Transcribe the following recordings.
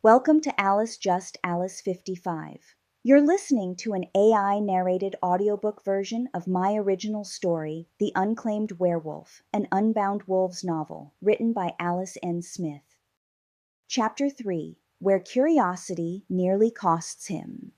Welcome to Alice Just Alice 55. You're listening to an AI-narrated audiobook version of my original story, The Unclaimed Werewolf, an Unbound Wolves novel, written by Alice N. Smith. Chapter 3, Where Curiosity Nearly Costs Him.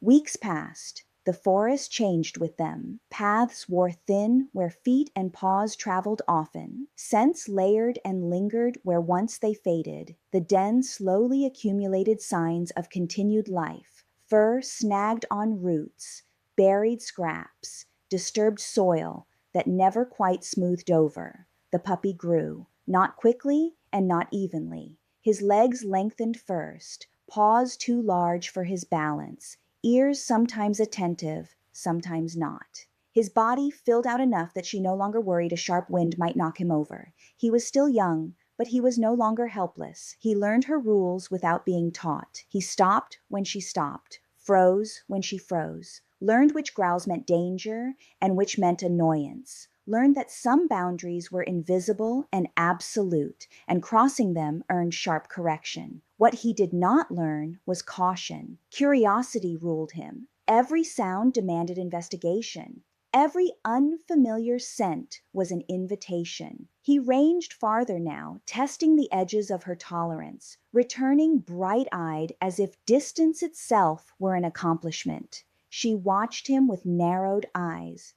Weeks passed. The forest changed with them. Paths wore thin where feet and paws traveled often. Scents layered and lingered where once they faded. The den slowly accumulated signs of continued life. Fur snagged on roots, buried scraps, disturbed soil that never quite smoothed over. The puppy grew, not quickly and not evenly. His legs lengthened first, paws too large for his balance, ears sometimes attentive, sometimes not. His body filled out enough that she no longer worried a sharp wind might knock him over. He was still young, but he was no longer helpless. He learned her rules without being taught. He stopped when she stopped, froze when she froze, learned which growls meant danger and which meant annoyance, learned that some boundaries were invisible and absolute, and crossing them earned sharp correction. What he did not learn was caution. Curiosity ruled him. Every sound demanded investigation. Every unfamiliar scent was an invitation. He ranged farther now, testing the edges of her tolerance, returning bright-eyed as if distance itself were an accomplishment. She watched him with narrowed eyes.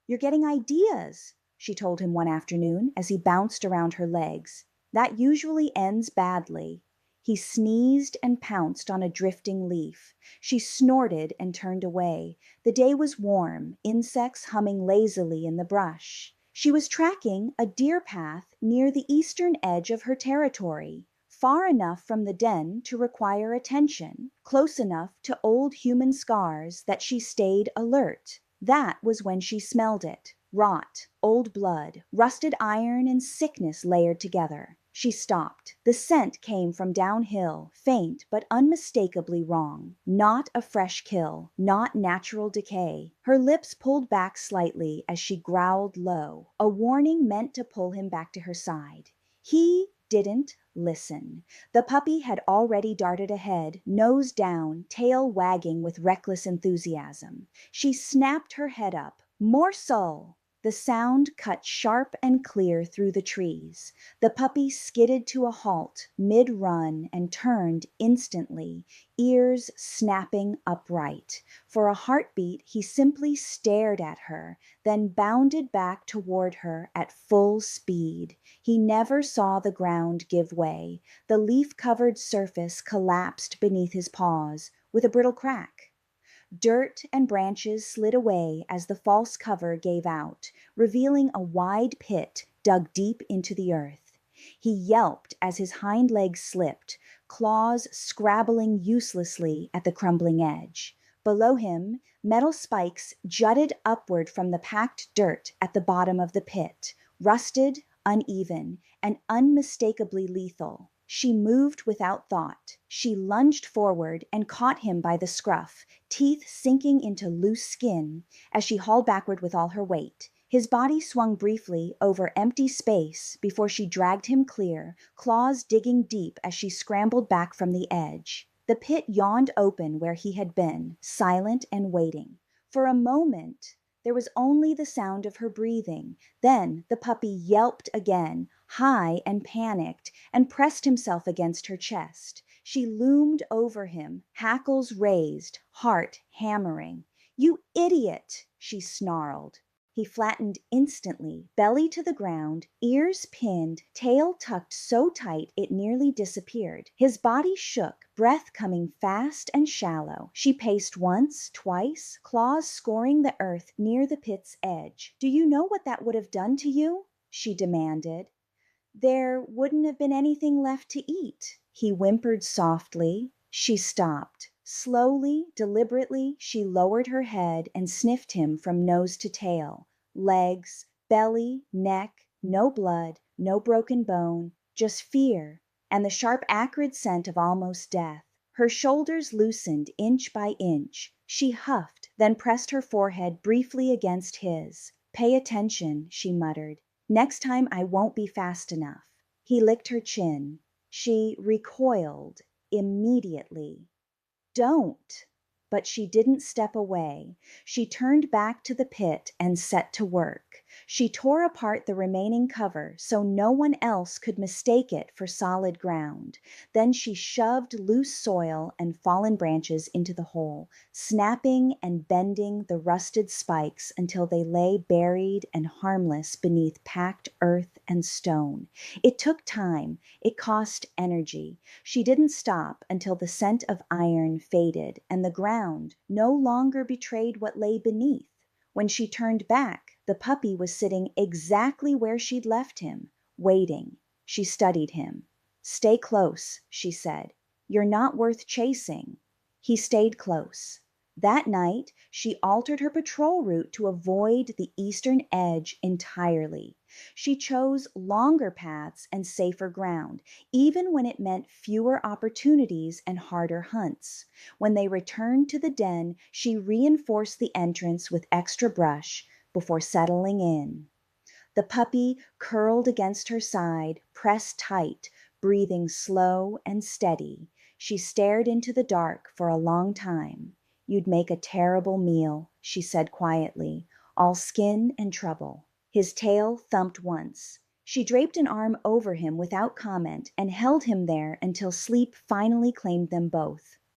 "You're getting ideas," she told him one afternoon as he bounced around her legs. "That usually ends badly." He sneezed and pounced on a drifting leaf. She snorted and turned away. The day was warm, insects humming lazily in the brush. She was tracking a deer path near the eastern edge of her territory, far enough from the den to require attention, close enough to old human scars that she stayed alert. That was when she smelled it. Rot, old blood, rusted iron, and sickness layered together. She stopped. The scent came from downhill, faint but unmistakably wrong. Not a fresh kill, not natural decay. Her lips pulled back slightly as she growled low, a warning meant to pull him back to her side. He didn't listen. The puppy had already darted ahead, nose down, tail wagging with reckless enthusiasm. She snapped her head up. "Morsel!" The sound cut sharp and clear through the trees. The puppy skidded to a halt, mid-run, and turned instantly, ears snapping upright. For a heartbeat, he simply stared at her, then bounded back toward her at full speed. He never saw the ground give way. The leaf-covered surface collapsed beneath his paws with a brittle crack. Dirt and branches slid away as the false cover gave out, revealing a wide pit dug deep into the earth. He yelped as his hind legs slipped, claws scrabbling uselessly at the crumbling edge. Below him, metal spikes jutted upward from the packed dirt at the bottom of the pit, rusted, uneven, and unmistakably lethal. She moved without thought. She lunged forward and caught him by the scruff, teeth sinking into loose skin as she hauled backward with all her weight. His body swung briefly over empty space before she dragged him clear, claws digging deep as she scrambled back from the edge. The pit yawned open where he had been, silent and waiting. For a moment, there was only the sound of her breathing. Then the puppy yelped again, high and panicked, and pressed himself against her chest. She loomed over him, hackles raised, heart hammering. "You idiot!" she snarled. He flattened instantly, belly to the ground, ears pinned, tail tucked so tight it nearly disappeared. His body shook, breath coming fast and shallow. She paced once, twice, claws scoring the earth near the pit's edge. "Do you know what that would have done to you?" she demanded. "There wouldn't have been anything left to eat," he whimpered softly. She stopped. Slowly, deliberately, she lowered her head and sniffed him from nose to tail. Legs, belly, neck, no blood, no broken bone, just fear, and the sharp acrid scent of almost death. Her shoulders loosened inch by inch. She huffed, then pressed her forehead briefly against his. "Pay attention," she muttered. "Next time I won't be fast enough." He licked her chin. She recoiled, immediately. Don't! But she didn't step away. She turned back to the pit and set to work. She tore apart the remaining cover so no one else could mistake it for solid ground. Then she shoved loose soil and fallen branches into the hole, snapping and bending the rusted spikes until they lay buried and harmless beneath packed earth and stone. It took time. It cost energy. She didn't stop until the scent of iron faded and the ground no longer betrayed what lay beneath. When she turned back, the puppy was sitting exactly where she'd left him, waiting. She studied him. "Stay close," she said. "You're not worth chasing." He stayed close. That night, she altered her patrol route to avoid the eastern edge entirely. She chose longer paths and safer ground, even when it meant fewer opportunities and harder hunts. When they returned to the den, she reinforced the entrance with extra brush before settling in. The puppy curled against her side, pressed tight, breathing slow and steady. She stared into the dark for a long time. "You'd make a terrible meal," she said quietly, "all skin and trouble." His tail thumped once. She draped an arm over him without comment and held him there until sleep finally claimed them both.